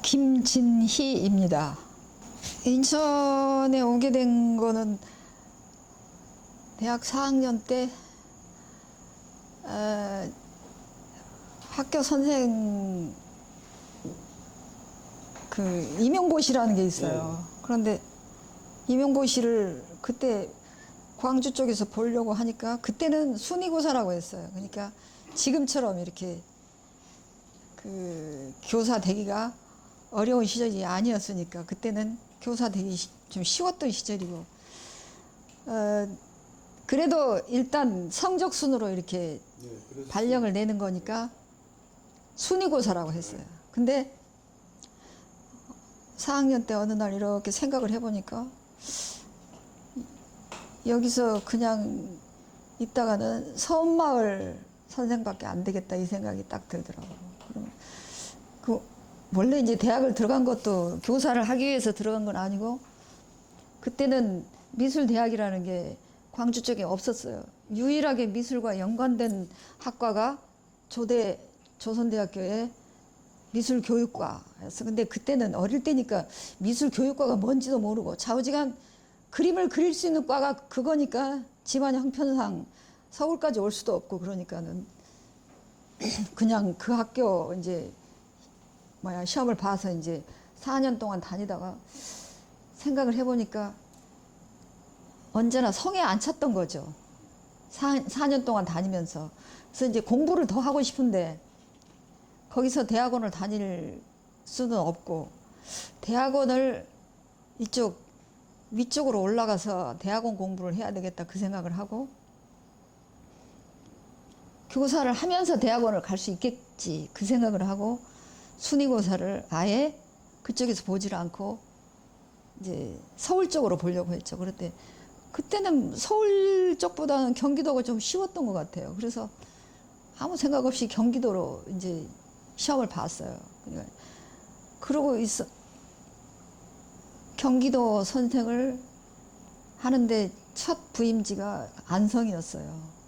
김진희입니다. 인천에 오게 된 거는 대학 4학년 때 학교 선생 임용고시라는 게 있어요. 그런데 임용고시를 그때 광주 쪽에서 보려고 하니까 그때는 순위고사라고 했어요. 그러니까 지금처럼 이렇게 교사 되기가 어려운 시절이 아니었으니까 그때는 교사 되기 좀 쉬웠던 시절이고, 그래도 일단 성적 순으로 이렇게 발령을 내는 거니까 순위고사라고 했어요. 근데 4학년 때 어느 날 이렇게 생각을 해보니까 여기서 그냥 있다가는 서운마을 선생밖에 안 되겠다 이 생각이 딱 들더라고요. 그럼 원래 이제 대학을 들어간 것도 교사를 하기 위해서 들어간 건 아니고, 그때는 미술대학이라는 게 광주 쪽에 없었어요. 유일하게 미술과 연관된 학과가 조선대학교의 미술교육과였어. 근데 그때는 어릴 때니까 미술교육과가 뭔지도 모르고 좌우지간 그림을 그릴 수 있는 과가 그거니까 집안 형편상 서울까지 올 수도 없고, 그러니까는 그냥 그 학교 이제 시험을 봐서 이제 4년 동안 다니다가 생각을 해보니까 언제나 성에 안 찼던 거죠. 4년 동안 다니면서. 그래서 이제 공부를 더 하고 싶은데 거기서 대학원을 다닐 수는 없고, 대학원을 위쪽으로 올라가서 대학원 공부를 해야 되겠다 그 생각을 하고, 교사를 하면서 대학원을 갈 수 있겠지 그 생각을 하고 순위고사를 아예 그쪽에서 보질 않고 이제 서울 쪽으로 보려고 했죠. 그런데 그때는 서울 쪽보다는 경기도가 좀 쉬웠던 것 같아요. 그래서 아무 생각 없이 경기도로 이제 시험을 봤어요. 그러고 경기도 선생을 하는데 첫 부임지가 안성이었어요.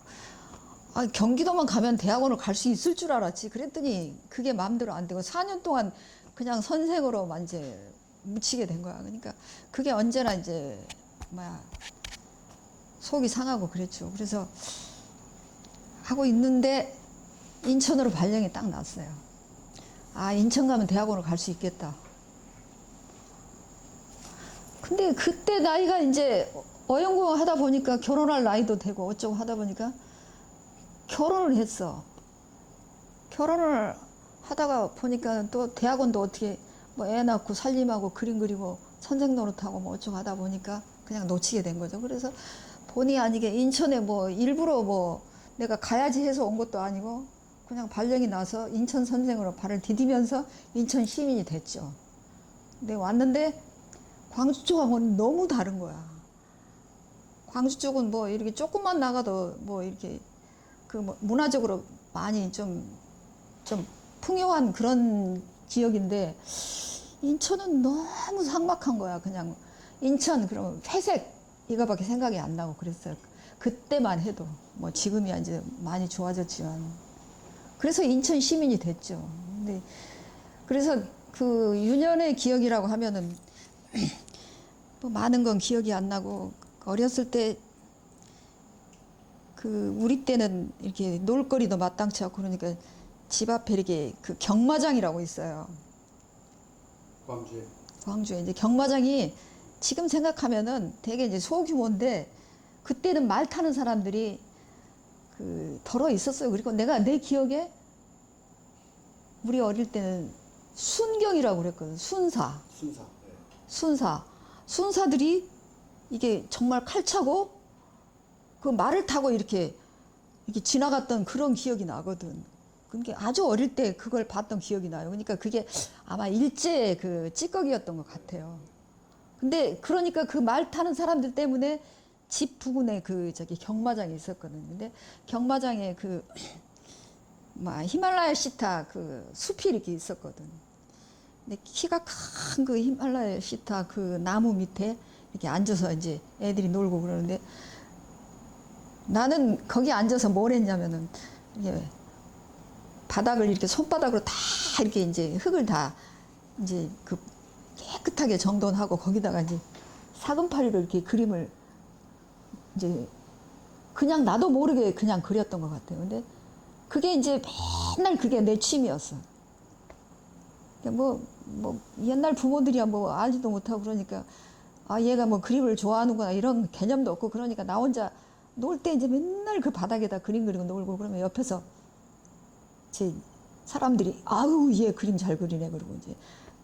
경기도만 가면 대학원을 갈 수 있을 줄 알았지. 그랬더니 그게 마음대로 안 되고 4년 동안 그냥 선생으로만 이제 묻히게 된 거야. 그러니까 그게 언제나 이제 속이 상하고 그랬죠. 그래서 하고 있는데 인천으로 발령이 딱 났어요. 인천 가면 대학원을 갈 수 있겠다. 근데 그때 나이가 이제 어영부영 하다 보니까 결혼할 나이도 되고 어쩌고 하다 보니까 결혼을 했어. 결혼을 하다가 보니까 또 대학원도 어떻게 애 낳고 살림하고 그림 그리고 선생 노릇하고 어쩌고 하다 보니까 그냥 놓치게 된 거죠. 그래서 본의 아니게 인천에 일부러 내가 가야지 해서 온 것도 아니고 그냥 발령이 나서 인천 선생으로 발을 디디면서 인천 시민이 됐죠. 근데 왔는데 광주 쪽하고는 너무 다른 거야. 광주 쪽은 이렇게 조금만 나가도 이렇게 문화적으로 많이 좀 풍요한 그런 지역인데 인천은 너무 삭막한 거야. 그냥 인천 그러면 회색 이거밖에 생각이 안 나고 그랬어요. 그때만 해도 지금이야 이제 많이 좋아졌지만. 그래서 인천 시민이 됐죠. 근데 그래서 그 유년의 기억이라고 하면은 많은 건 기억이 안 나고, 어렸을 때 우리 때는 이렇게 놀거리도 마땅치 않고 그러니까 집 앞에 이렇게 경마장이라고 있어요. 광주에 이제 경마장이 지금 생각하면은 되게 이제 소규모인데 그때는 말 타는 사람들이 덜어 있었어요. 그리고 내 기억에 우리 어릴 때는 순경이라고 그랬거든. 순사들이 이게 정말 칼차고 말을 타고 이렇게 지나갔던 그런 기억이 나거든. 그러니까 아주 어릴 때 그걸 봤던 기억이 나요. 그러니까 그게 아마 일제의 찌꺼기였던 것 같아요. 근데 그러니까 그 말 타는 사람들 때문에 집 부근에 경마장이 있었거든요. 근데 경마장에 히말라야 시타 숲이 이렇게 있었거든. 근데 키가 큰 히말라야 시타 나무 밑에 이렇게 앉아서 이제 애들이 놀고 그러는데 나는 거기 앉아서 뭘 했냐면은 바닥을 이렇게 손바닥으로 다 이렇게 이제 흙을 다 이제 그 깨끗하게 정돈하고 거기다가 이제 사금파리로 이렇게 그림을 이제 그냥 나도 모르게 그냥 그렸던 것 같아요. 근데 그게 이제 맨날 그게 내 취미였어. 뭐 옛날 부모들이야 뭐 알지도 못하고 그러니까 아 얘가 뭐 그림을 좋아하는구나 이런 개념도 없고 그러니까 나 혼자 놀 때 이제 맨날 그 바닥에다 그림 그리고 놀고 그러면 옆에서 제 사람들이 아우 얘 그림 잘 그리네 그러고 이제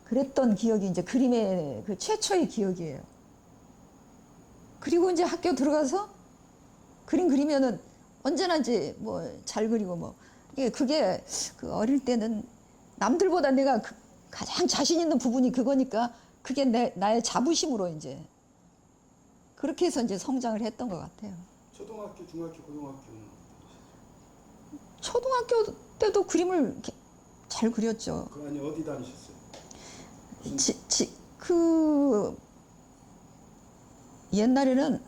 그랬던 기억이 이제 그림의 그 최초의 기억이에요. 그리고 이제 학교 들어가서 그림 그리면은 언제나 이제 뭐 잘 그리고 뭐 그게 그 어릴 때는 남들보다 내가 가장 자신 있는 부분이 그거니까 그게 나의 자부심으로 이제 그렇게 해서 이제 성장을 했던 것 같아요. 초등학교, 중학교, 고등학교는 초등학교 때도 그림을 잘 그렸죠. 그 아니 어디 다니셨어요? 그 옛날에는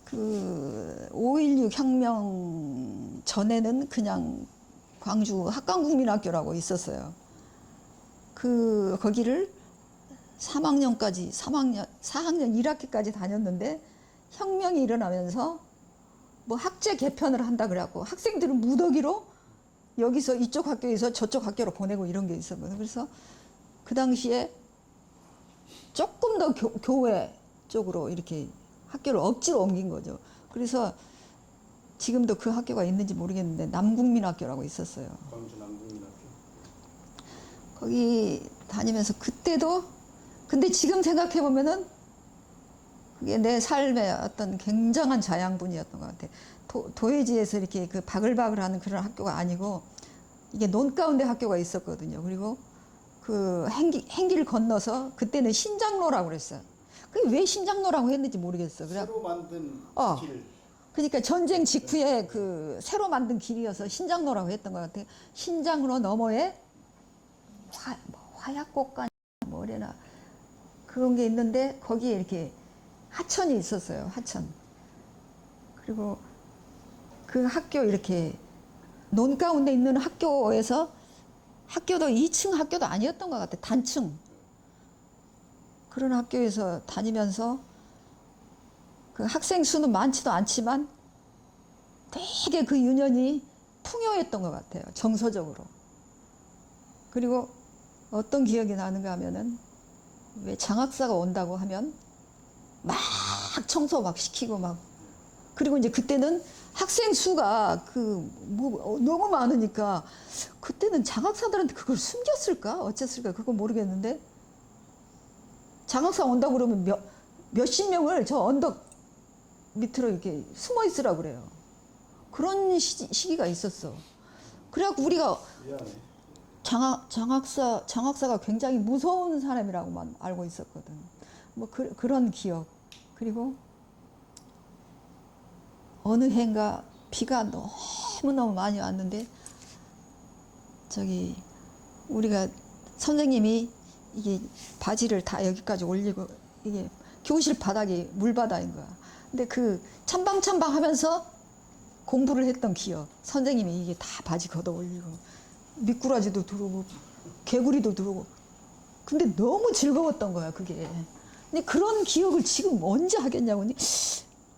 그 5.16 혁명 전에는 그냥 광주 학강국민학교라고 있었어요. 거기를 3학년까지 4학년 1학기까지 다녔는데 혁명이 일어나면서 뭐 학제 개편을 한다 그래갖고 학생들은 무더기로 여기서 이쪽 학교에서 저쪽 학교로 보내고 이런 게 있었거든요. 그래서 그 당시에 조금 더 교회 쪽으로 이렇게 학교를 억지로 옮긴 거죠. 그래서 지금도 그 학교가 있는지 모르겠는데 남국민학교라고 있었어요. 광주 남국민학교. 거기 다니면서 그때도 근데 지금 생각해 보면은 그게 내 삶의 어떤 굉장한 자양분이었던 것 같아. 도회지에서 이렇게 그 바글바글하는 그런 학교가 아니고 이게 논 가운데 학교가 있었거든요. 그리고 그 행기를 건너서 그때는 신장로라고 그랬어요. 그게 왜 신장로라고 했는지 모르겠어. 새로 만든 길. 그러니까 전쟁 직후에 그 새로 만든 길이어서 신장로라고 했던 것 같아요. 신장로 너머에 화약꽃간 뭐래나 그런 게 있는데 거기에 이렇게 하천이 있었어요. 하천. 그리고 그 학교 이렇게 논 가운데 있는 학교에서 학교도 2층 학교도 아니었던 것 같아. 단층. 그런 학교에서 다니면서 그 학생 수는 많지도 않지만 되게 그 유년이 풍요했던 것 같아요. 정서적으로. 그리고 어떤 기억이 나는가 하면은 왜 장학사가 온다고 하면 막 청소 막 시키고 막 그리고 이제 그때는 학생 수가 너무 많으니까 그때는 장학사들한테 그걸 숨겼을까 어쨌을까 그건 모르겠는데 장학사 온다고 그러면 몇십 명을 저 언덕 밑으로 이렇게 숨어 있으라고 그래요. 그런 시기가 있었어. 그래갖고 우리가 장학사가 굉장히 무서운 사람이라고만 알고 있었거든. 뭐 그런 기억. 그리고 어느 해인가 비가 너무너무 많이 왔는데 우리가 선생님이 이게 바지를 다 여기까지 올리고 이게 교실 바닥이 물바다인 거야. 근데 그 찬방찬방 하면서 공부를 했던 기억. 선생님이 이게 다 바지 걷어 올리고 미꾸라지도 들어오고 개구리도 들어오고 근데 너무 즐거웠던 거야 그게. 근데 그런 기억을 지금 언제 하겠냐고.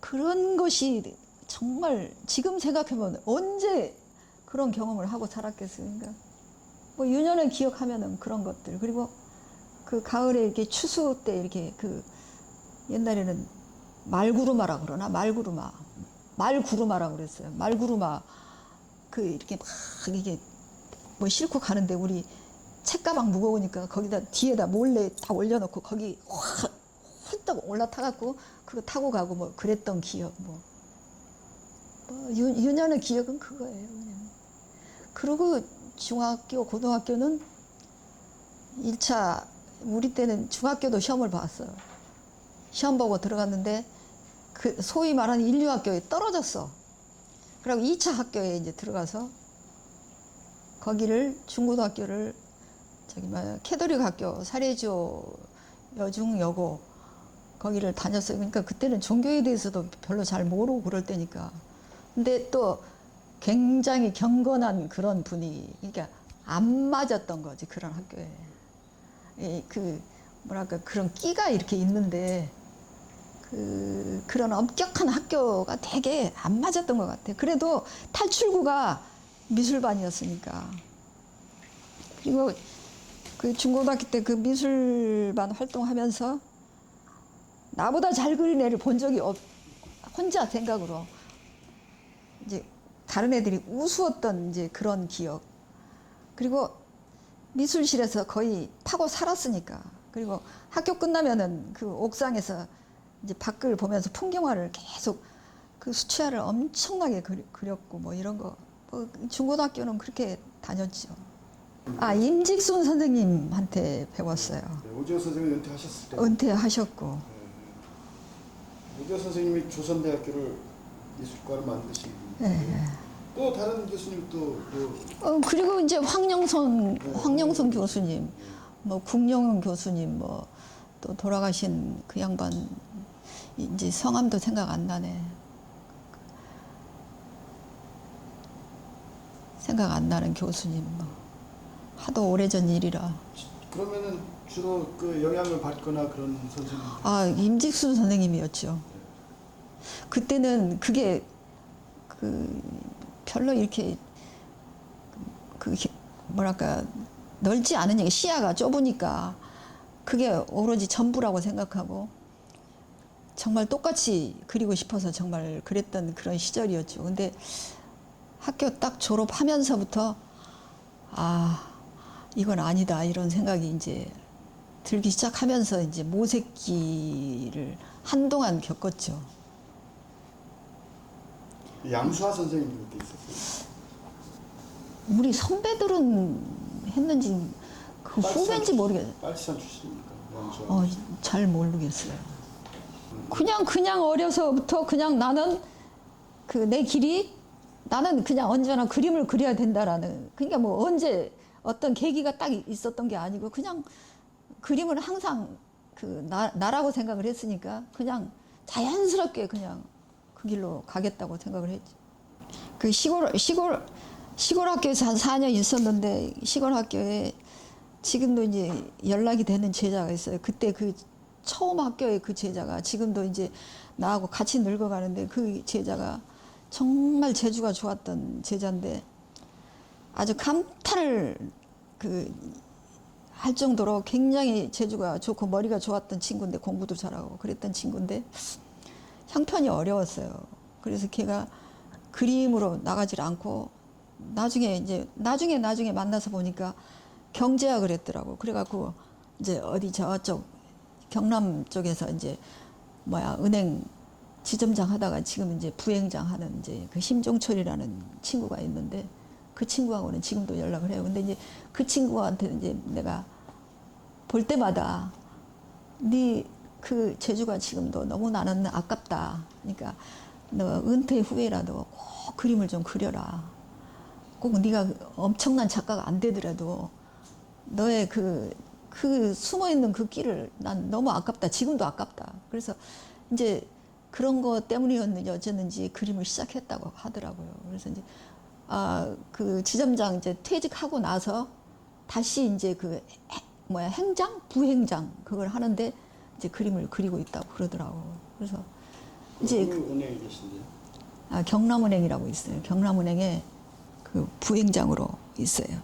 그런 것이 정말 지금 생각해보면 언제 그런 경험을 하고 살았겠습니까? 뭐 유년을 기억하면은 그런 것들. 그리고 그 가을에 이렇게 추수 때 이렇게 그 옛날에는 말구루마라고 그러나 말구루마라고 그랬어요. 말구루마 이렇게 막 이게 뭐 싣고 가는데 우리 책가방 무거우니까 거기다 뒤에다 몰래 다 올려놓고 거기 훌떡 올라타갖고 그거 타고 가고 뭐 그랬던 기억 뭐 유년의 기억은 그거예요. 그냥. 그리고 중학교 고등학교는 1차 우리 때는 중학교도 시험을 봤어요. 시험 보고 들어갔는데 그 소위 말하는 인류학교에 떨어졌어. 그리고 2차 학교에 이제 들어가서 거기를 중고등학교를 캐더릭 학교 사례조 여중 여고 거기를 다녔어요. 그러니까 그때는 종교에 대해서도 별로 잘 모르고 그럴 때니까. 근데 또 굉장히 경건한 그런 분위기. 그러니까 안 맞았던 거지 그런 학교에. 그 뭐랄까 그런 끼가 이렇게 있는데 그런 엄격한 학교가 되게 안 맞았던 것 같아요. 그래도 탈출구가 미술반이었으니까. 그리고 그 중고등학교 때 그 미술반 활동하면서 나보다 잘 그린 애를 본 적이 혼자 생각으로 이제 다른 애들이 우스웠던 이제 그런 기억. 그리고 미술실에서 거의 파고 살았으니까. 그리고 학교 끝나면은 그 옥상에서 이제 밖을 보면서 풍경화를 계속 그 수채화를 엄청나게 그렸고 뭐 이런 거. 뭐 중고등학교는 그렇게 다녔죠. 아, 임직순 선생님한테 배웠어요. 네, 오지호 선생님 은퇴하셨을 때. 은퇴하셨고. 오지호 선생님이 조선대학교를 미술과를 만드신 분. 네. 또 다른 교수님 또 그리고 이제 황영선 교수님, 뭐 국영은 교수님, 뭐 또 돌아가신 그 양반 이제 성함도 생각 안 나네. 생각 안 나는 교수님, 뭐 하도 오래전 일이라. 그러면은 주로 그 영향을 받거나 그런 선생님. 아, 임직순 선생님이었죠. 그때는 그게 그 별로 이렇게 그 뭐랄까 넓지 않으니까 시야가 좁으니까 그게 오로지 전부라고 생각하고 정말 똑같이 그리고 싶어서 정말 그랬던 그런 시절이었죠. 근데 학교 딱 졸업하면서부터 아, 이건 아니다 이런 생각이 이제 들기 시작하면서 이제 모색기를 한동안 겪었죠. 양수화 선생님도 그때 있었어요. 우리 선배들은 했는지 그 후배인지 모르겠어요. 빨치산 출신입니까? 양수화. 잘 모르겠어요. 그냥 어려서부터 그냥 나는 그 내 길이 나는 그냥 언제나 그림을 그려야 된다라는, 그러니까 뭐 언제 어떤 계기가 딱 있었던 게 아니고 그냥 그림을 항상 그 나라고 생각을 했으니까 그냥 자연스럽게 그냥 그 길로 가겠다고 생각을 했지. 그 시골 학교에서 한 4년 있었는데 시골 학교에 지금도 이제 연락이 되는 제자가 있어요. 그때 그 처음 학교의 그 제자가 지금도 이제 나하고 같이 늙어가는데 그 제자가 정말 재주가 좋았던 제자인데 아주 감탄을 할 정도로 굉장히 재주가 좋고 머리가 좋았던 친구인데 공부도 잘하고 그랬던 친구인데 형편이 어려웠어요. 그래서 걔가 그림으로 나가질 않고 나중에 만나서 보니까 경제학을 했더라고. 그래갖고 이제 어디 저쪽 경남 쪽에서 이제 은행 지점장 하다가 지금 이제 부행장 하는 이제 그 심종철이라는 친구가 있는데 그 친구하고는 지금도 연락을 해요. 근데 이제 그 친구한테 이제 내가 볼 때마다 네 그 재주가 지금도 너무 나는 아깝다. 그러니까 너 은퇴 후에라도 꼭 그림을 좀 그려라. 꼭 네가 엄청난 작가가 안 되더라도 너의 그 숨어 있는 그 끼를 난 너무 아깝다. 지금도 아깝다. 그래서 이제 그런 거 때문이었는지 어쨌는지 그림을 시작했다고 하더라고요. 그래서 이제 그 지점장 이제 퇴직하고 나서 다시 이제 행장, 부행장 그걸 하는데 이제 그림을 그리고 있다고 그러더라고. 그래서 이제 은행에 계신데요? 경남은행이라고 있어요. 경남은행에 그 부행장으로 있어요.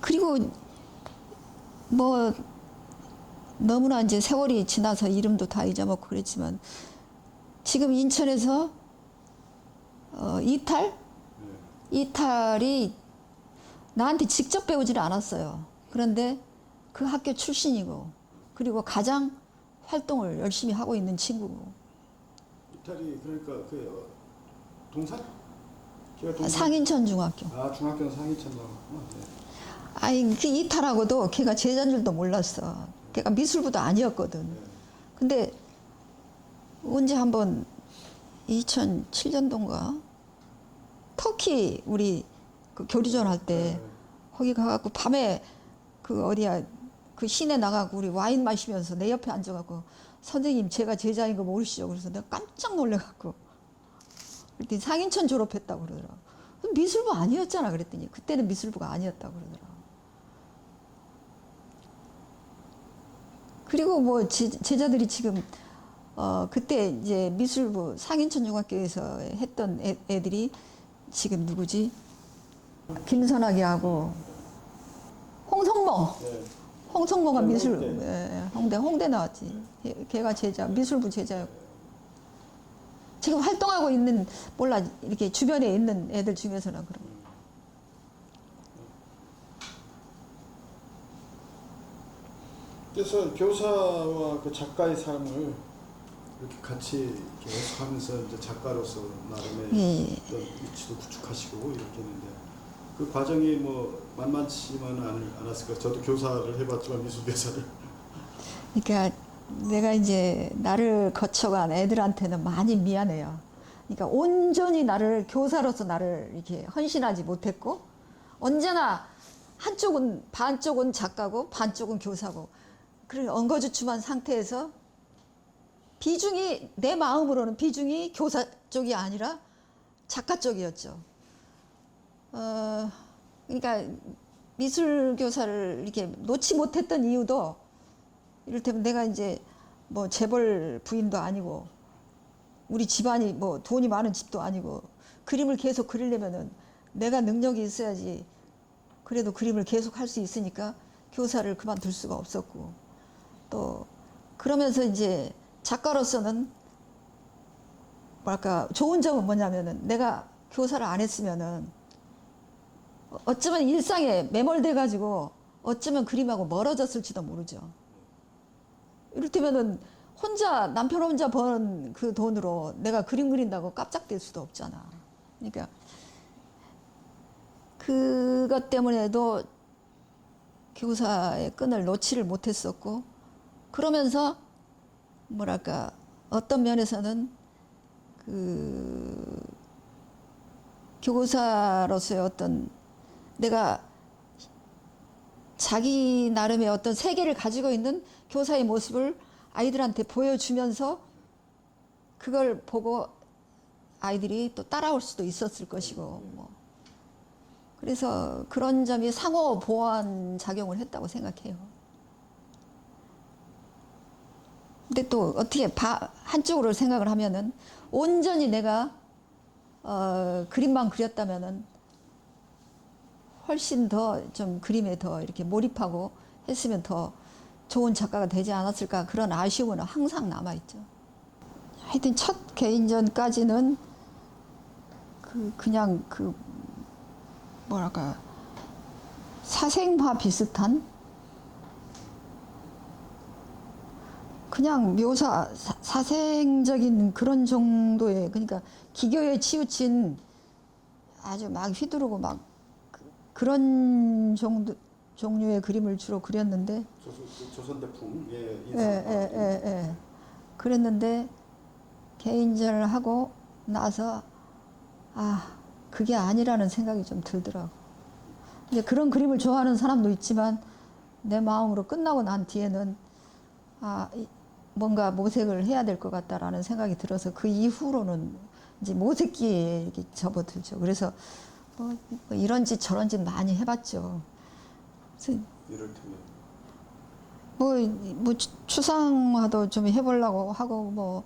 그리고 뭐 너무나 이제 세월이 지나서 이름도 다 잊어먹고 그랬지만 지금 인천에서 이탈이 나한테 직접 배우지는 않았어요. 그런데 그 학교 출신이고 그리고 가장 활동을 열심히 하고 있는 친구고. 이탈이 그러니까 그 동산? 상인천 중학교. 중학교는 상인천 나왔구나. 네. 아니 그 이탈하고도 걔가 제자인 줄도 몰랐어. 걔가 미술부도 아니었거든. 근데 언제 한번 2007년도인가 터키 우리 그 교류전 할 때 거기 가갖고 밤에 그 어디야 그 시내 나가고 우리 와인 마시면서 내 옆에 앉아갖고 선생님 제가 제자인 거 모르시죠? 그래서 내가 깜짝 놀래갖고 그랬더니 상인천 졸업했다고 그러더라고. 미술부 아니었잖아 그랬더니 그때는 미술부가 아니었다고 그러더라고. 그리고 뭐 제자들이 지금 그때 이제 미술부 상인천중학교에서 했던 애들이 지금 누구지? 김선학이 하고 홍성모. 네. 홍성모가 미술 홍대. 홍대 나왔지. 걔가 제자 미술부 제자였고 지금 활동하고 있는 몰라 이렇게 주변에 있는 애들 중에서는 그런. 그래서 교사와 그 작가의 삶을 이렇게 같이 이렇게 해석하면서 이제 작가로서 나름의 예. 어떤 위치도 구축하시고 이렇게 했는데 그 과정이 뭐 만만치만은 않았을 거예요. 저도 교사를 해봤지만 미술 교사를. 그러니까 내가 이제 나를 거쳐간 애들한테는 많이 미안해요. 그러니까 온전히 나를 교사로서 나를 이렇게 헌신하지 못했고 언제나 한쪽은 반쪽은 작가고 반쪽은 교사고 그런 엉거주춤한 상태에서 비중이 내 마음으로는 비중이 교사 쪽이 아니라 작가 쪽이었죠. 그러니까 미술 교사를 이렇게 놓지 못했던 이유도 이를테면 내가 이제 뭐 재벌 부인도 아니고 우리 집안이 뭐 돈이 많은 집도 아니고 그림을 계속 그리려면은 내가 능력이 있어야지 그래도 그림을 계속 할 수 있으니까 교사를 그만둘 수가 없었고 또 그러면서 이제 작가로서는 뭐랄까 좋은 점은 뭐냐면은 내가 교사를 안 했으면은 어쩌면 일상에 매몰돼 가지고 어쩌면 그림하고 멀어졌을지도 모르죠. 이를테면은 혼자 남편 혼자 버는 그 돈으로 내가 그림 그린다고 깜짝될 수도 없잖아. 그러니까 그것 때문에도 교사의 끈을 놓지를 못했었고 그러면서 뭐랄까 어떤 면에서는 그 교사로서의 어떤 내가 자기 나름의 어떤 세계를 가지고 있는 교사의 모습을 아이들한테 보여주면서 그걸 보고 아이들이 또 따라올 수도 있었을 것이고 뭐 그래서 그런 점이 상호 보완 작용을 했다고 생각해요. 근데 또 어떻게 한쪽으로 생각을 하면은 온전히 내가 그림만 그렸다면은 훨씬 더 좀 그림에 더 이렇게 몰입하고 했으면 더 좋은 작가가 되지 않았을까 그런 아쉬움은 항상 남아있죠. 하여튼 첫 개인전까지는 그냥 뭐랄까 사생화 비슷한 그냥 묘사 사생적인 그런 정도의 그러니까 기교에 치우친 아주 막 휘두르고 막 그런 종류의 그림을 주로 그렸는데 조선대풍 예. 그랬는데 개인전을 하고 나서 그게 아니라는 생각이 좀 들더라고. 이제 그런 그림을 좋아하는 사람도 있지만 내 마음으로 끝나고 난 뒤에는 뭔가 모색을 해야 될 것 같다라는 생각이 들어서 그 이후로는 이제 모색기에 이렇게 접어들죠. 그래서 뭐 이런 짓 저런 짓 많이 해봤죠. 그래서 뭐 추상화도 좀 해보려고 하고 뭐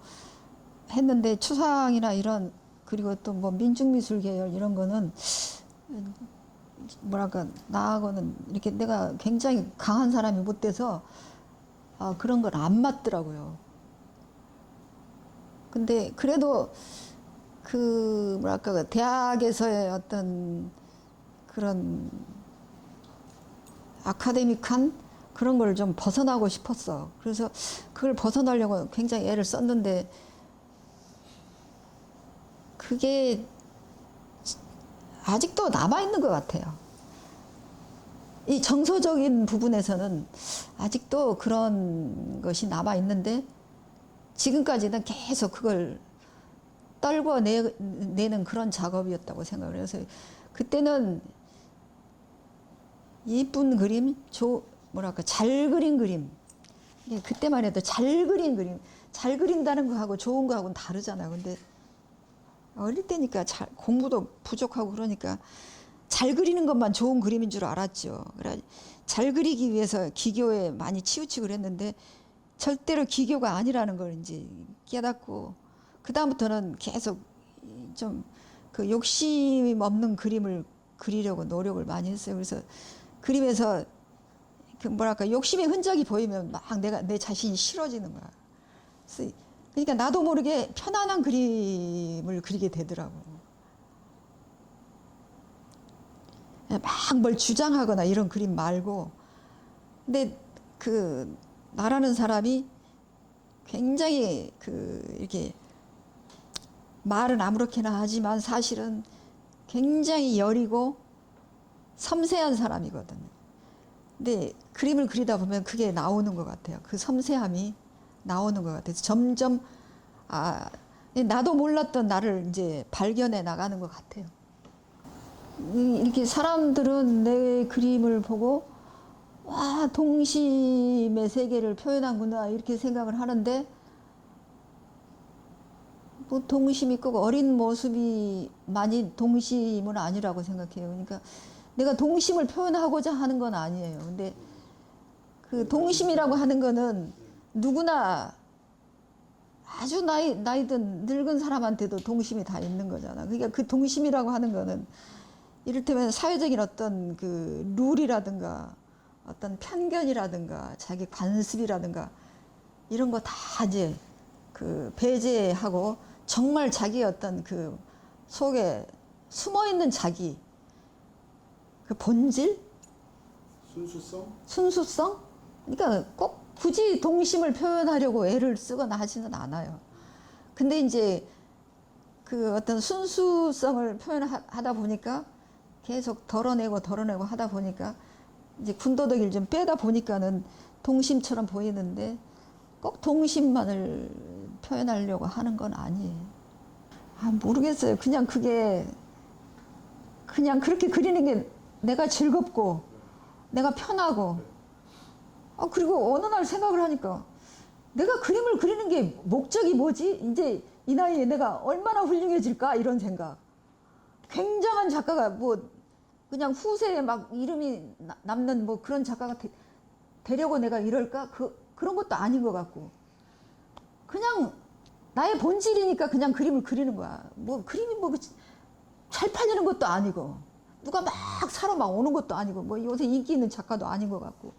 했는데 추상이나 이런 그리고 또 뭐 민중미술 계열 이런 거는 뭐랄까 나하고는 이렇게 내가 굉장히 강한 사람이 못 돼서 그런 건 안 맞더라고요. 근데 그래도 그 뭐랄까 대학에서의 어떤 그런 아카데믹한 그런 걸 좀 벗어나고 싶었어. 그래서 그걸 벗어나려고 굉장히 애를 썼는데 그게 아직도 남아있는 것 같아요. 이 정서적인 부분에서는 아직도 그런 것이 남아있는데 지금까지는 계속 그걸 떨궈내는 그런 작업이었다고 생각을 해서 그때는 예쁜 그림, 뭐랄까 잘 그린 그림 그때만 해도 잘 그린 그림 잘 그린다는 거하고 좋은 거하고는 다르잖아요. 근데 어릴 때니까 공부도 부족하고 그러니까 잘 그리는 것만 좋은 그림인 줄 알았죠. 그래 잘 그리기 위해서 기교에 많이 치우치고 그랬는데 절대로 기교가 아니라는 걸 이제 깨닫고 그다음부터는 계속 좀 그 욕심 없는 그림을 그리려고 노력을 많이 했어요. 그래서 그림에서 그 뭐랄까 욕심의 흔적이 보이면 막 내가 내 자신이 싫어지는 거야. 그래서 그러니까 나도 모르게 편안한 그림을 그리게 되더라고. 막 뭘 주장하거나 이런 그림 말고. 근데 그 나라는 사람이 굉장히 그 이렇게 말은 아무렇게나 하지만 사실은 굉장히 여리고 섬세한 사람이거든요. 근데 그림을 그리다 보면 그게 나오는 것 같아요. 그 섬세함이 나오는 것 같아서 점점 나도 몰랐던 나를 이제 발견해 나가는 것 같아요. 이렇게 사람들은 내 그림을 보고 와 동심의 세계를 표현한구나 이렇게 생각을 하는데 뭐 동심이 꼭 어린 모습이 많이 동심은 아니라고 생각해요. 그러니까 내가 동심을 표현하고자 하는 건 아니에요. 근데 그 동심이라고 하는 거는 누구나 아주 나이든 늙은 사람한테도 동심이 다 있는 거잖아. 그러니까 그 동심이라고 하는 거는 이를테면 사회적인 어떤 그 룰이라든가 어떤 편견이라든가 자기 관습이라든가 이런 거 다 이제 그 배제하고 정말 자기 어떤 그 속에 숨어 있는 자기 그 본질, 순수성. 그러니까 꼭 굳이 동심을 표현하려고 애를 쓰거나 하지는 않아요. 근데 이제 그 어떤 순수성을 표현하다 보니까 계속 덜어내고 하다 보니까 이제 군더더기를 좀 빼다 보니까는 동심처럼 보이는데 꼭 동심만을 표현하려고 하는 건 아니에요. 모르겠어요. 그냥 그게 그냥 그렇게 그리는 게 내가 즐겁고 내가 편하고 그리고 어느 날 생각을 하니까 내가 그림을 그리는 게 목적이 뭐지? 이제 이 나이에 내가 얼마나 훌륭해질까? 이런 생각. 굉장한 작가가 뭐 그냥 후세에 막 이름이 남는 뭐 그런 작가가 되려고 내가 이럴까? 그런 것도 아닌 것 같고 그냥 나의 본질이니까 그냥 그림을 그리는 거야. 뭐 그림이 뭐 잘 팔리는 것도 아니고 누가 막 사러 막 오는 것도 아니고 뭐 요새 인기 있는 작가도 아닌 것 같고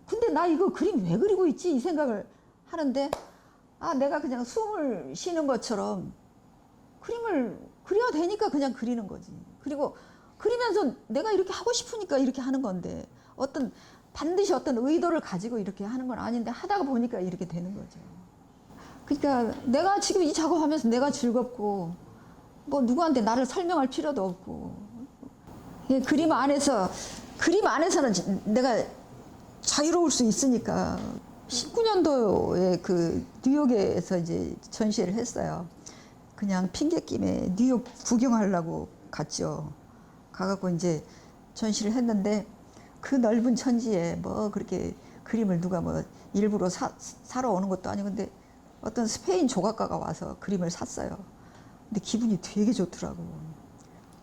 근데 나 이거 그림 왜 그리고 있지? 이 생각을 하는데 내가 그냥 숨을 쉬는 것처럼 그림을 그려야 되니까 그냥 그리는 거지. 그리고 그리면서 내가 이렇게 하고 싶으니까 이렇게 하는 건데 반드시 어떤 의도를 가지고 이렇게 하는 건 아닌데 하다가 보니까 이렇게 되는 거죠. 그러니까 내가 지금 이 작업하면서 내가 즐겁고 뭐 누구한테 나를 설명할 필요도 없고 그림 안에서는 내가 자유로울 수 있으니까 19년도에 그 뉴욕에서 이제 전시회를 했어요. 그냥 핑계김에 뉴욕 구경하려고 갔죠. 가갖고 이제 전시를 했는데 그 넓은 천지에 뭐 그렇게 그림을 누가 뭐 일부러 사러 오는 것도 아니고 근데 어떤 스페인 조각가가 와서 그림을 샀어요. 근데 기분이 되게 좋더라고.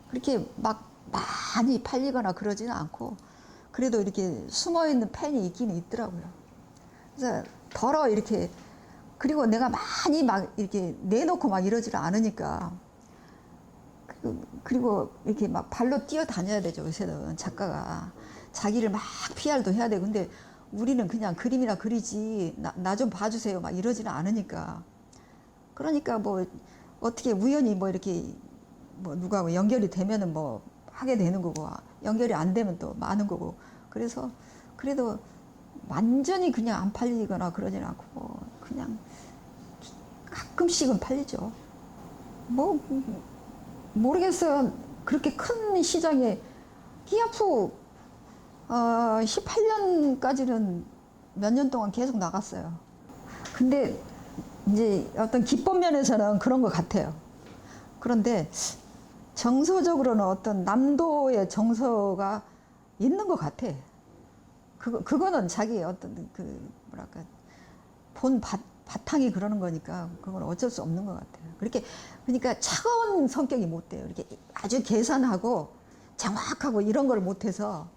그렇게 막 많이 팔리거나 그러지는 않고 그래도 이렇게 숨어있는 팬이 있긴 있더라고요. 그래서 덜어 이렇게 그리고 내가 많이 막 이렇게 내놓고 막 이러지를 않으니까 그리고 이렇게 막 발로 뛰어다녀야 되죠. 요새는 작가가 자기를 막 PR도 해야 되고 근데 우리는 그냥 그림이나 그리지 나 좀 봐주세요 막 이러지는 않으니까 그러니까 뭐 어떻게 우연히 뭐 이렇게 뭐 누가 뭐 연결이 되면은 뭐 하게 되는 거고 연결이 안 되면 또 많은 거고 그래서 그래도 완전히 그냥 안 팔리거나 그러진 않고 그냥 가끔씩은 팔리죠. 뭐 모르겠어요. 그렇게 큰 시장에 히아프 18년까지는 몇 년 동안 계속 나갔어요. 근데 이제 어떤 기법 면에서는 그런 것 같아요. 그런데 정서적으로는 어떤 남도의 정서가 있는 것 같아. 그거는 자기 어떤 그 뭐랄까 본 바탕이 그러는 거니까 그건 어쩔 수 없는 것 같아요. 그러니까 차가운 성격이 못 돼요. 이렇게 아주 계산하고 정확하고 이런 걸 못해서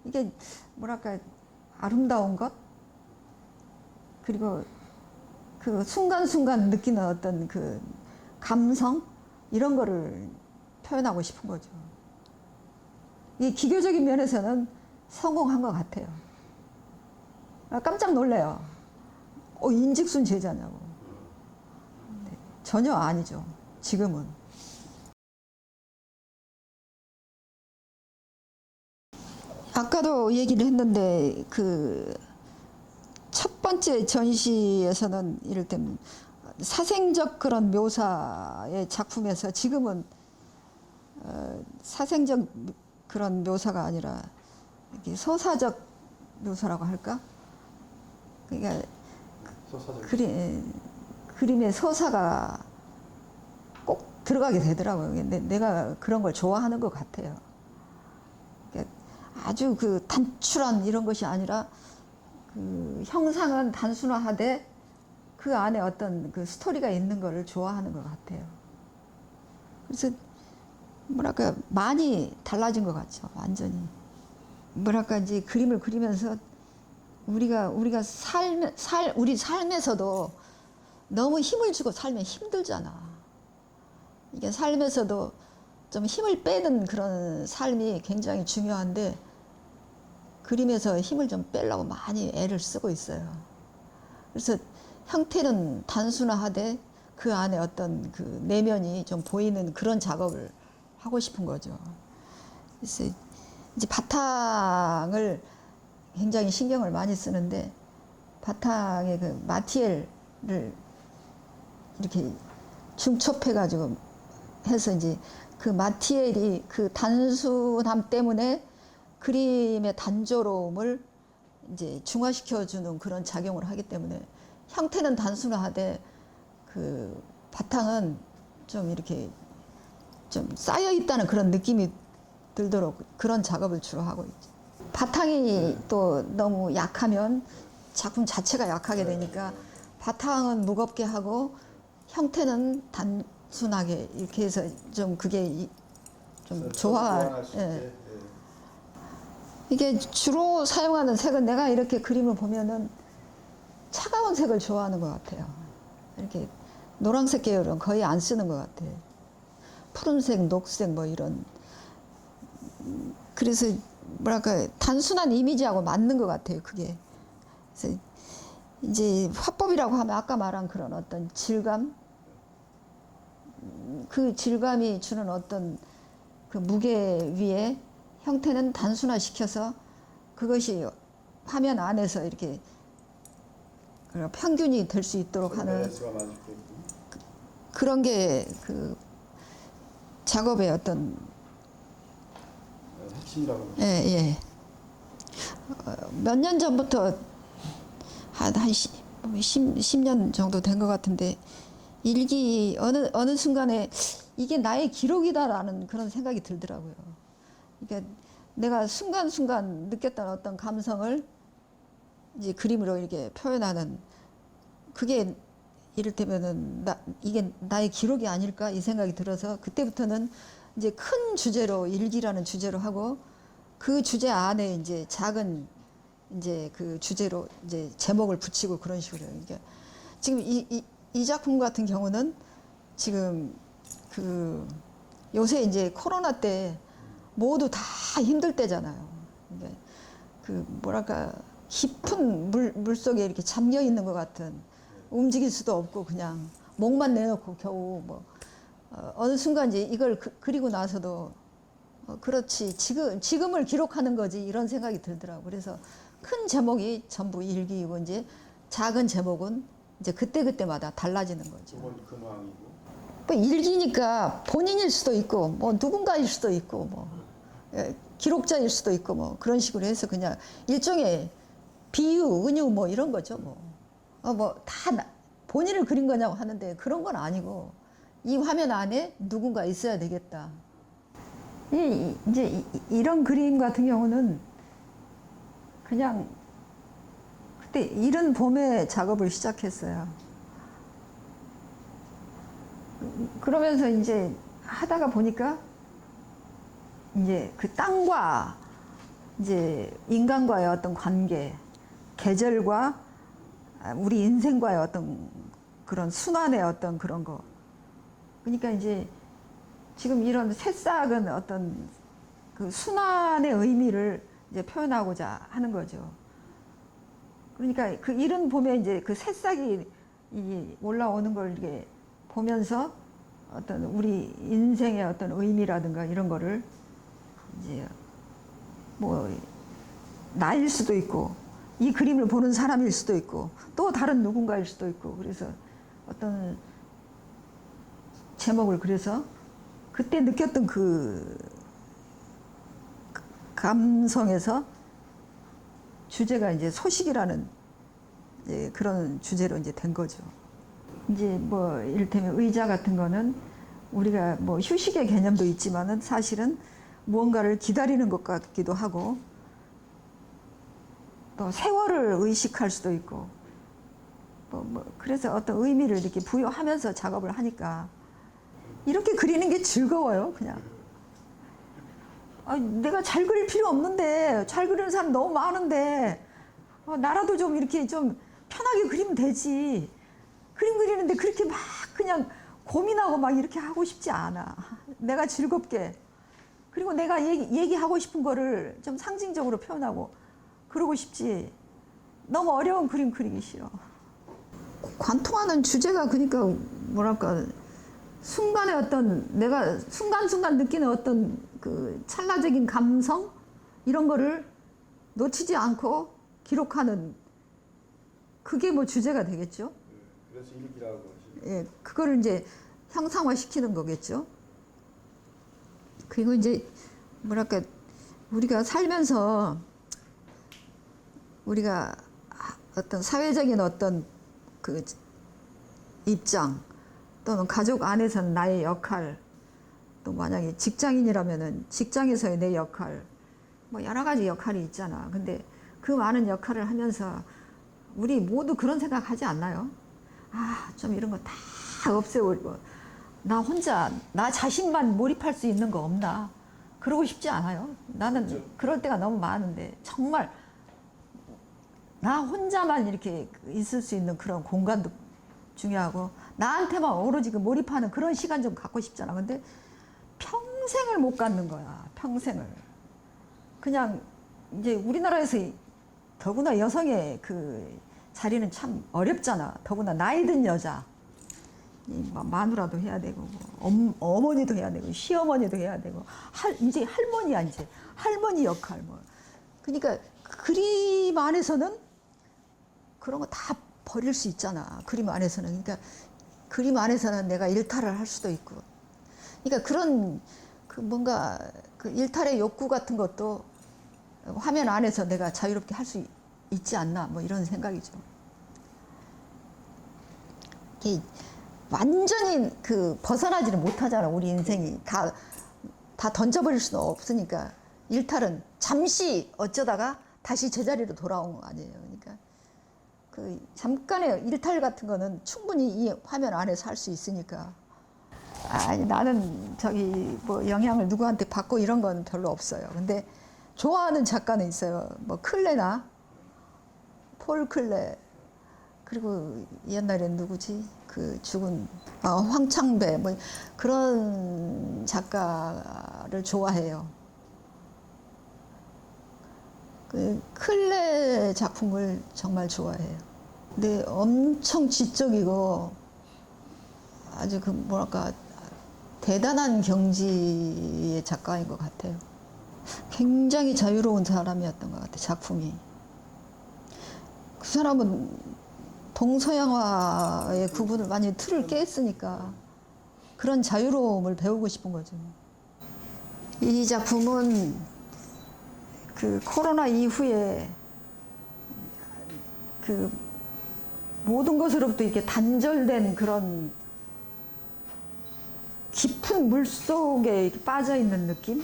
이게 뭐랄까 아름다운 것 그리고 그 순간순간 느끼는 어떤 그 감성 이런 거를 표현하고 싶은 거죠. 이 기교적인 면에서는 성공한 것 같아요. 깜짝 놀래요. 인직순 제자냐고. 네, 전혀 아니죠. 지금은. 아까도 얘기를 했는데 그 첫 번째 전시에서는 이를테면 사생적 그런 묘사의 작품에서 지금은 사생적 그런 묘사가 아니라 이렇게 서사적 묘사라고 할까? 그러니까 그림의 서사가 꼭 들어가게 되더라고요. 내가 그런 걸 좋아하는 것 같아요. 그러니까 아주 그 단출한 이런 것이 아니라 그 형상은 단순화하되 그 안에 어떤 그 스토리가 있는 거를 좋아하는 것 같아요. 그래서 뭐랄까 많이 달라진 것 같죠. 완전히. 뭐랄까 이제 그림을 그리면서 우리 삶에서도 너무 힘을 주고 살면 힘들잖아. 이게 삶에서도 좀 힘을 빼는 그런 삶이 굉장히 중요한데 그림에서 힘을 좀 빼려고 많이 애를 쓰고 있어요. 그래서 형태는 단순화하되 그 안에 어떤 그 내면이 좀 보이는 그런 작업을 하고 싶은 거죠. 그래서 이제 바탕을 굉장히 신경을 많이 쓰는데 바탕에 그 마티엘을 이렇게 중첩해가지고 해서 이제 그 마티엘이 그 단순함 때문에 그림의 단조로움을 이제 중화시켜주는 그런 작용을 하기 때문에 형태는 단순화하되 그 바탕은 좀 이렇게 좀 쌓여 있다는 그런 느낌이 들도록 그런 작업을 주로 하고 있죠. 바탕이 또 너무 약하면 작품 자체가 약하게 되니까 바탕은 무겁게 하고 형태는 단순하게 이렇게 해서 좀 그게 좀 좋아. 예. 이게 주로 사용하는 색은 내가 이렇게 그림을 보면은 차가운 색을 좋아하는 것 같아요. 이렇게 노란색 계열은 거의 안 쓰는 것 같아요. 푸른색, 녹색 뭐 이런. 그래서 뭐랄까 단순한 이미지하고 맞는 것 같아요. 그게. 그래서 이제 화법이라고 하면 아까 말한 그런 어떤 질감, 그 질감이 주는 어떤 그 무게 위에 형태는 단순화시켜서 그것이 화면 안에서 이렇게 평균이 될 수 있도록 하는 그런 게 그 작업의 어떤 핵심이라고. 예, 예. 몇 년 전부터 한 10년 정도 된 것 같은데 일기 어느 순간에 이게 나의 기록이다라는 그런 생각이 들더라고요. 그러니까 내가 순간순간 느꼈던 어떤 감성을 이제 그림으로 이렇게 표현하는 그게 이를테면은 이게 나의 기록이 아닐까 이 생각이 들어서 그때부터는 이제 큰 주제로 일기라는 주제로 하고 그 주제 안에 이제 작은 이제 그 주제로 이제 제목을 붙이고 그런 식으로. 그러니까 지금 이 작품 같은 경우는 지금 그 요새 이제 코로나 때 모두 다 힘들 때잖아요. 그러니까 그 뭐랄까 깊은 물 속에 이렇게 잠겨 있는 것 같은 움직일 수도 없고 그냥 목만 내놓고 겨우 뭐 어느 순간 이제 이걸 그리고 나서도 그렇지 지금을 기록하는 거지 이런 생각이 들더라고. 그래서 큰 제목이 전부 일기이고 이제 작은 제목은 이제 그때마다 달라지는 거죠. 뭐 일기니까 본인일 수도 있고 뭐 누군가일 수도 있고 뭐 기록자일 수도 있고 뭐 그런 식으로 해서 그냥 일종의 비유, 은유 뭐 이런 거죠. 뭐 다 본인을 그린 거냐고 하는데 그런 건 아니고 이 화면 안에 누군가 있어야 되겠다. 이제 이런 그림 같은 경우는 그냥 그때 이른 봄에 작업을 시작했어요. 그러면서 이제 하다가 보니까 이제 그 땅과 이제 인간과의 어떤 관계, 계절과 우리 인생과의 어떤 그런 순환의 어떤 그런 거. 그러니까 이제 지금 이런 새싹은 어떤 그 순환의 의미를 이제 표현하고자 하는 거죠. 그러니까 그 이런 보면 이제 그 새싹이 이 올라오는 걸 이렇게 보면서 어떤 우리 인생의 어떤 의미라든가 이런 거를 이제 뭐 나일 수도 있고 이 그림을 보는 사람일 수도 있고 또 다른 누군가일 수도 있고 그래서 어떤 제목을 그래서 그때 느꼈던 그 감성에서 주제가 이제 소식이라는 이제 그런 주제로 이제 된 거죠. 이제 뭐 이를테면 의자 같은 거는 우리가 뭐 휴식의 개념도 있지만은 사실은 무언가를 기다리는 것 같기도 하고 또 세월을 의식할 수도 있고 뭐 그래서 어떤 의미를 이렇게 부여하면서 작업을 하니까 이렇게 그리는 게 즐거워요, 그냥. 내가 잘 그릴 필요 없는데 잘 그리는 사람 너무 많은데 나라도 좀 이렇게 좀 편하게 그리면 되지. 그림 그리는데 그렇게 막 그냥 고민하고 막 이렇게 하고 싶지 않아. 내가 즐겁게. 그리고 내가 얘기하고 싶은 거를 좀 상징적으로 표현하고 그러고 싶지. 너무 어려운 그림 그리기 싫어. 관통하는 주제가 그러니까 뭐랄까 순간의 어떤 내가 순간순간 느끼는 어떤 그 찰나적인 감성 이런 거를 놓치지 않고 기록하는 그게 뭐 주제가 되겠죠. 그래서 일기라고 하시죠. 예, 그거를 이제 형상화시키는 거겠죠. 그리고 이제 뭐랄까 우리가 살면서 우리가 어떤 사회적인 어떤 그 입장 또는 가족 안에서는 나의 역할 또 만약에 직장인이라면은 직장에서의 내 역할 뭐 여러 가지 역할이 있잖아. 근데 그 많은 역할을 하면서 우리 모두 그런 생각하지 않나요? 좀 이런 거 다 없애버리고 나 혼자 나 자신만 몰입할 수 있는 거 없나? 그러고 싶지 않아요? 나는 그럴 때가 너무 많은데 정말 나 혼자만 이렇게 있을 수 있는 그런 공간도 중요하고 나한테만 오로지 그 몰입하는 그런 시간 좀 갖고 싶잖아. 근데 평생을 못 갖는 거야. 평생을. 그냥 이제 우리나라에서 더구나 여성의 그 자리는 참 어렵잖아. 더구나 나이 든 여자. 마누라도 해야 되고 어머니도 해야 되고 시어머니도 해야 되고 이제 할머니야 이제 할머니 역할 뭐. 그러니까 그림 안에서는 그런 거 다 버릴 수 있잖아. 그림 안에서는. 그러니까 그림 안에서는 내가 일탈을 할 수도 있고. 그러니까 그런 그 뭔가 그 일탈의 욕구 같은 것도 화면 안에서 내가 자유롭게 할 수 있지 않나 뭐 이런 생각이죠. 이게 완전히 그 벗어나지를 못하잖아. 우리 인생이 다 던져버릴 수는 없으니까 일탈은 잠시 어쩌다가 다시 제자리로 돌아온 거 아니에요. 그러니까 그 잠깐의 일탈 같은 거는 충분히 이 화면 안에서 할 수 있으니까. 나는 저기 뭐 영향을 누구한테 받고 이런 건 별로 없어요. 근데 좋아하는 작가는 있어요. 뭐 클레나 폴 클레 그리고 옛날엔 누구지? 그 죽은 황창배 뭐 그런 작가를 좋아해요. 그 클레 작품을 정말 좋아해요. 근데 엄청 지적이고 아주 그 뭐랄까 대단한 경지의 작가인 것 같아요. 굉장히 자유로운 사람이었던 것 같아요. 작품이. 그 사람은 동서양화의 구분을 많이 틀을 깼으니까 그런 자유로움을 배우고 싶은 거죠. 이 작품은 그 코로나 이후에 그 모든 것으로부터 이렇게 단절된 그런 깊은 물 속에 이렇게 빠져 있는 느낌?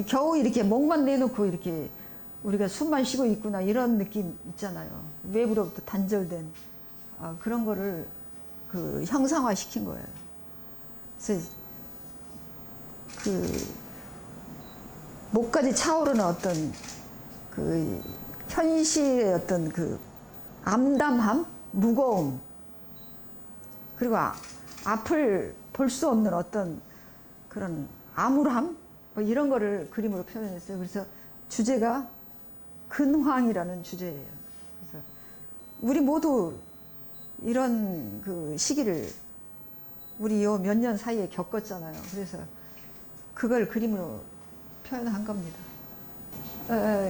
겨우 이렇게 목만 내놓고 이렇게 우리가 숨만 쉬고 있구나 이런 느낌 있잖아요. 외부로부터 단절된 그런 거를 그 형상화 시킨 거예요. 그래서 그 목까지 차오르는 어떤 그 현실의 어떤 그 암담함, 무거움, 그리고 앞을 볼 수 없는 어떤 그런 암울함, 뭐 이런 거를 그림으로 표현했어요. 그래서 주제가 근황이라는 주제예요. 그래서 우리 모두 이런 그 시기를 우리 요 몇 년 사이에 겪었잖아요. 그래서 그걸 그림으로 표현한 겁니다.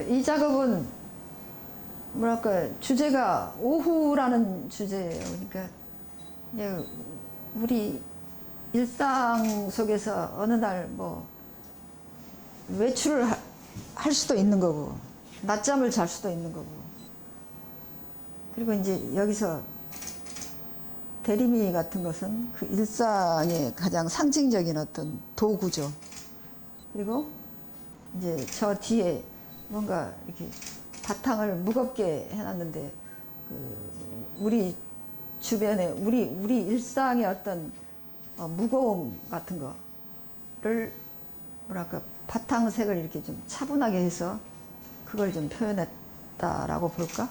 이 작업은 뭐랄까 주제가 오후라는 주제예요. 그러니까 이제 우리 일상 속에서 어느 날 뭐 외출을 할 수도 있는 거고 낮잠을 잘 수도 있는 거고, 그리고 이제 여기서 대리미 같은 것은 그 일상의 가장 상징적인 어떤 도구죠. 그리고 이제 저 뒤에 뭔가 이렇게 바탕을 무겁게 해놨는데 그 우리 주변에 우리 일상의 어떤 무거움 같은 거를 뭐랄까 바탕색을 이렇게 좀 차분하게 해서 그걸 좀 표현했다라고 볼까?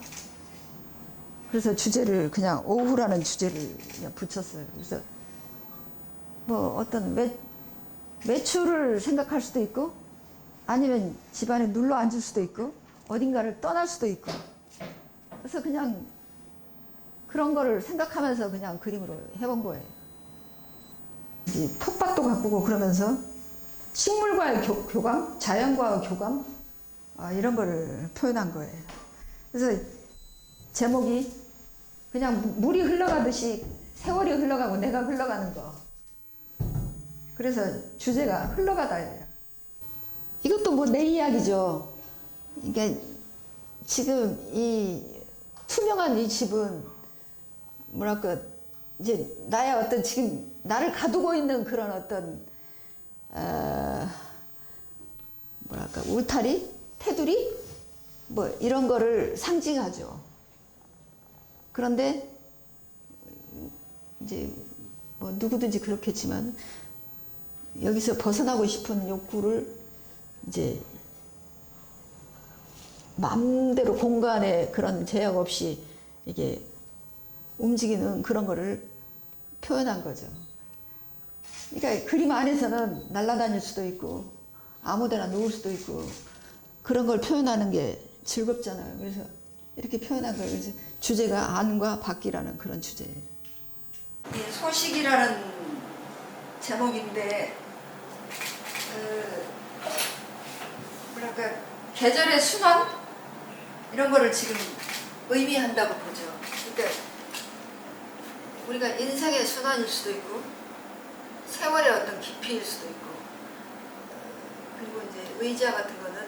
그래서 주제를 그냥 오후라는 주제를 그냥 붙였어요. 그래서 뭐 어떤 외출을 생각할 수도 있고 아니면 집안에 눌러 앉을 수도 있고 어딘가를 떠날 수도 있고, 그래서 그냥 그런 거를 생각하면서 그냥 그림으로 해본 거예요. 이제 텃밭도 가꾸고 그러면서 식물과의 교감, 자연과의 교감, 이런 거를 표현한 거예요. 그래서 제목이 그냥 물이 흘러가듯이 세월이 흘러가고 내가 흘러가는 거. 그래서 주제가 흘러가다예요. 이것도 뭐 내 이야기죠. 그러니까 지금 이 투명한 이 집은 뭐랄까 이제 나의 어떤 지금 나를 가두고 있는 그런 어떤 뭐랄까 울타리, 테두리 뭐 이런 거를 상징하죠. 그런데 이제 뭐 누구든지 그렇겠지만 여기서 벗어나고 싶은 욕구를 이제 마음대로 공간에 그런 제약 없이 이게 움직이는 그런 거를 표현한 거죠. 그러니까 그림 안에서는 날아다닐 수도 있고 아무데나 누울 수도 있고 그런 걸 표현하는 게 즐겁잖아요. 그래서 이렇게 표현한 거예요. 그래서 주제가 안과 밖이라는 그런 주제예요. 이 소식이라는 제목인데 뭐랄까 계절의 순환 이런 거를 지금 의미한다고 보죠. 그러니까 우리가 인생의 순환일 수도 있고 세월의 어떤 깊이일 수도 있고, 그리고 이제 의자 같은 거는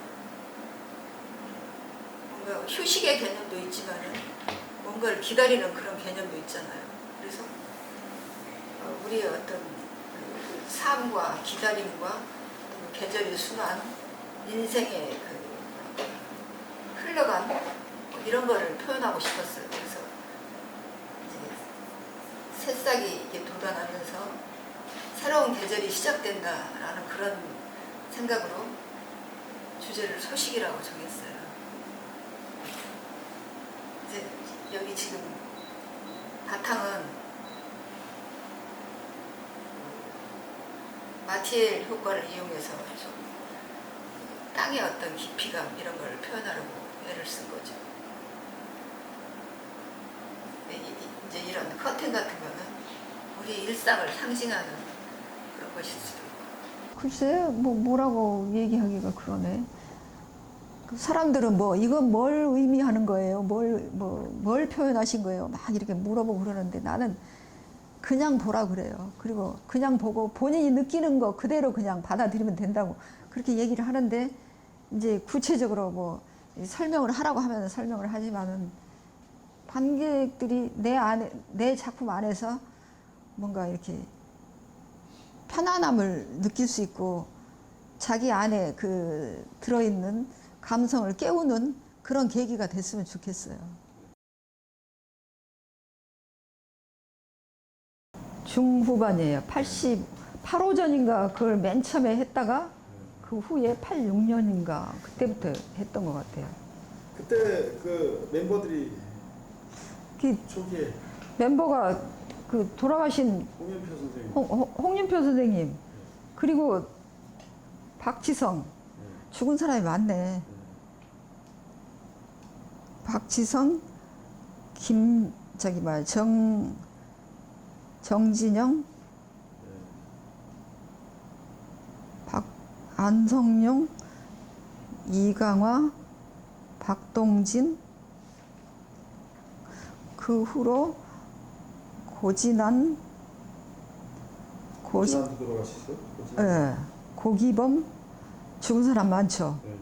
뭔가 휴식의 개념도 있지만은 뭔가를 기다리는 그런 개념도 있잖아요. 그래서 우리의 어떤 삶과 기다림과 계절의 순환, 인생의 그 흘러감 이런 거를 표현하고 싶었어요. 그래서 이제 새싹이 이렇게 돋아나면서 새로운 계절이 시작된다라는 그런 생각으로 주제를 소식이라고 정했어요. 이제 여기 지금 바탕은 마티엘 효과를 이용해서 좀 땅의 어떤 깊이감 이런 걸 표현하려고 애를 쓴 거죠. 이제 이런 커튼 같은 거는 우리 일상을 상징하는 그런 것일 수도 있고. 글쎄, 뭐라고 얘기하기가 그러네. 사람들은 뭐 이건 뭘 의미하는 거예요? 뭘 표현하신 거예요? 막 이렇게 물어보고 그러는데 나는 그냥 보라 그래요. 그리고 그냥 보고 본인이 느끼는 거 그대로 그냥 받아들이면 된다고 그렇게 얘기를 하는데, 이제 구체적으로 뭐 설명을 하라고 하면 설명을 하지만은 관객들이 내 작품 안에서 뭔가 이렇게 편안함을 느낄 수 있고 자기 안에 그 들어있는 감성을 깨우는 그런 계기가 됐으면 좋겠어요. 중후반이에요. 88호전인가 그걸 맨 처음에 했다가 그 후에 86년인가 그때부터 했던 것 같아요. 그때 그 멤버들이 그 초기에 멤버가 그 돌아가신 홍영표 선생님. 홍윤표 선생님, 그리고 박지성, 죽은 사람이 많네. 박지성, 정진영, 안성용, 이강화, 박동진, 그 후로 고진환도 돌아가셨어요? 예, 고기범, 죽은 사람 많죠. 네.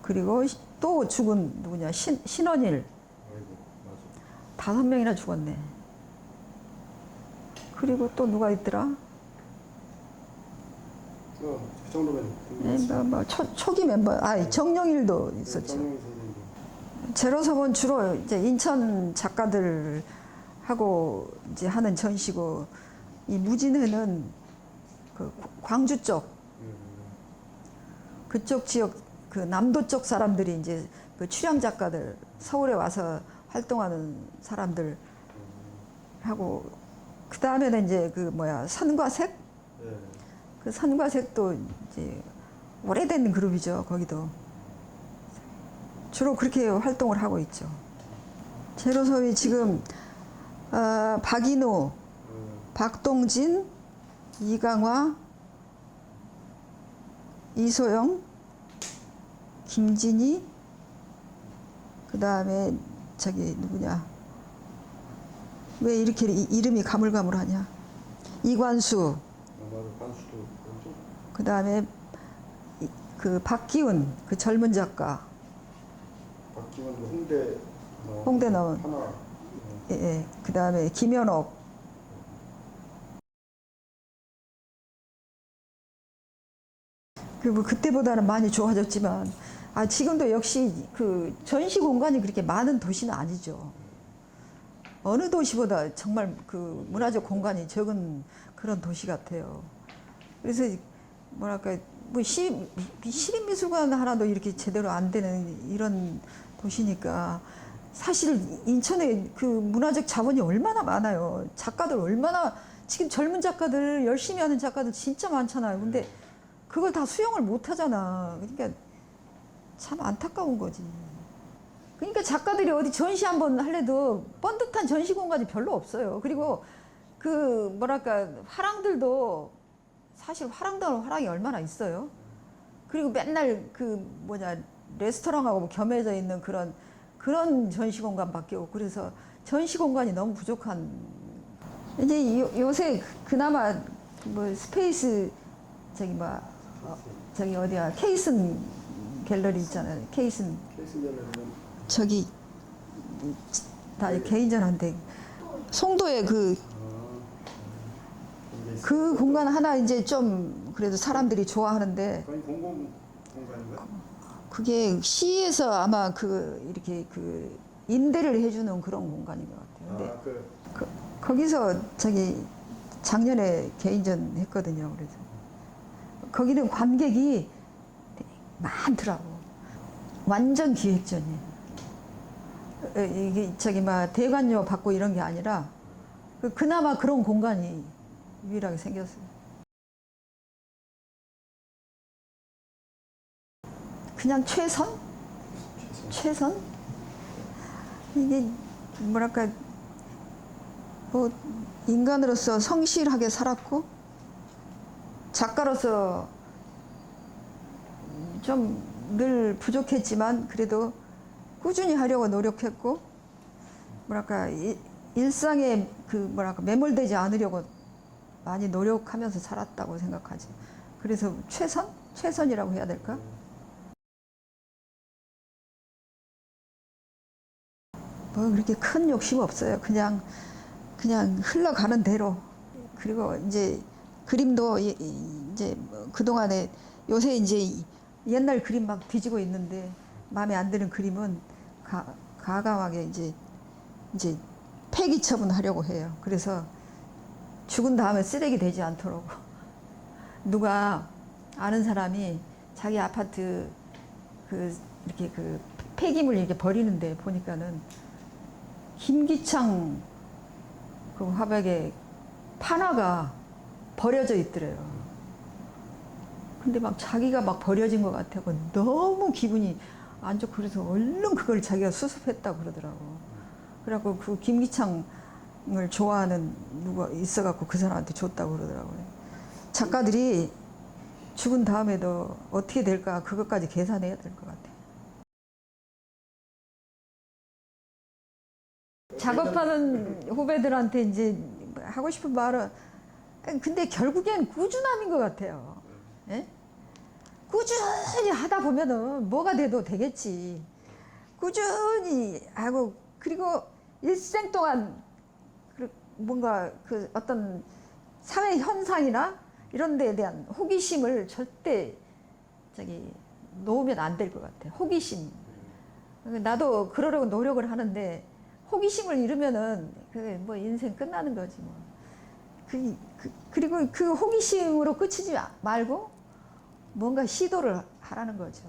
그리고 또 죽은 누구냐, 신원일, 아이고, 맞아. 5명이나 죽었네. 그리고 또 누가 있더라? 그 정도면 초기 멤버, 정영일도 있었죠. 정영희 선생님. 제로섬은 주로 이제 인천 작가들하고 이제 하는 전시고, 이 무진회는 그 광주 쪽, 그쪽 지역, 그 남도 쪽 사람들이 이제 그 출양 작가들, 서울에 와서 활동하는 사람들 하고, 그 다음에는 이제 그 선과색? 네. 그 선과색도 이제 오래된 그룹이죠, 거기도. 주로 그렇게 활동을 하고 있죠. 제로섬이 지금 박인우, 박동진, 이강화, 이소영, 김진희, 그 다음에 누구냐, 왜 이렇게 이름이 가물가물하냐, 이관수, 그 다음에 그 박기훈, 그 젊은 작가, 박기훈 홍대 나온, 하나. 예. 그 다음에 김현옥, 그때보다는 많이 좋아졌지만, 지금도 역시 그 전시 공간이 그렇게 많은 도시는 아니죠. 어느 도시보다 정말 그 문화적 공간이 적은 그런 도시 같아요. 그래서 뭐랄까, 시립미술관 하나도 이렇게 제대로 안 되는 이런 도시니까, 사실 인천에 그 문화적 자본이 얼마나 많아요. 작가들 얼마나, 지금 젊은 작가들, 열심히 하는 작가들 진짜 많잖아요. 근데 그걸 다 수용을 못 하잖아. 그러니까 참 안타까운 거지. 그러니까 작가들이 어디 전시 한번 할래도 번듯한 전시 공간이 별로 없어요. 그리고 그 뭐랄까, 화랑들도 사실 화랑이 얼마나 있어요. 그리고 맨날 레스토랑하고 겸해져 있는 그런 전시 공간밖에 없고, 그래서 전시 공간이 너무 부족한. 이제 요새 그나마 스페이스 어디야, 케이슨 갤러리 있잖아요. 케이슨 갤러리는 다 개인전한데, 송도에 그 공간 하나 이제 좀 그래도 사람들이 좋아하는데, 거의 공공 공간인가? 그게 시에서 아마 이렇게 임대를 해주는 그런 공간인 것 같아요. 근데 거기서 작년에 개인전 했거든요. 그래서 거기는 관객이 많더라고. 완전 기획전이에요. 이게 대관료 받고 이런 게 아니라 그나마 그런 공간이 유일하게 생겼어요. 그냥 최선? 이게 뭐랄까, 인간으로서 성실하게 살았고, 작가로서 좀 늘 부족했지만 그래도 꾸준히 하려고 노력했고, 뭐랄까, 일상에 매몰되지 않으려고 많이 노력하면서 살았다고 생각하지. 그래서 최선이라고 해야 될까? 그렇게 큰 욕심 없어요. 그냥 흘러가는 대로. 그리고 이제 그림도 이제 그동안에, 요새 이제 옛날 그림 막 뒤지고 있는데, 마음에 안 드는 그림은 가감하게 이제 폐기 처분하려고 해요. 그래서 죽은 다음에 쓰레기 되지 않도록. 누가 아는 사람이 자기 아파트 이렇게 폐기물 이렇게 버리는데 보니까는 김기창 그 화백에 판화가 버려져 있더래요. 근데 막 자기가 막 버려진 것 같아서 너무 기분이 안 좋고 그래서 얼른 그걸 자기가 수습했다고 그러더라고. 그래갖고 그 김기창을 좋아하는 누가 있어갖고 그 사람한테 줬다고 그러더라고요. 작가들이 죽은 다음에도 어떻게 될까 그것까지 계산해야 될 것 같아요. 작업하는 후배들한테 이제 하고 싶은 말은 근데 결국엔 꾸준함인 것 같아요. 예? 꾸준히 하다 보면은 뭐가 돼도 되겠지. 꾸준히 하고 그리고 일생 동안 뭔가 그 어떤 사회 현상이나 이런 데에 대한 호기심을 절대 놓으면 안 될 것 같아. 호기심. 나도 그러려고 노력을 하는데 호기심을 잃으면은 그 뭐 인생 끝나는 거지 뭐. 그리고 그 호기심으로 그치지 말고 뭔가 시도를 하라는 거죠.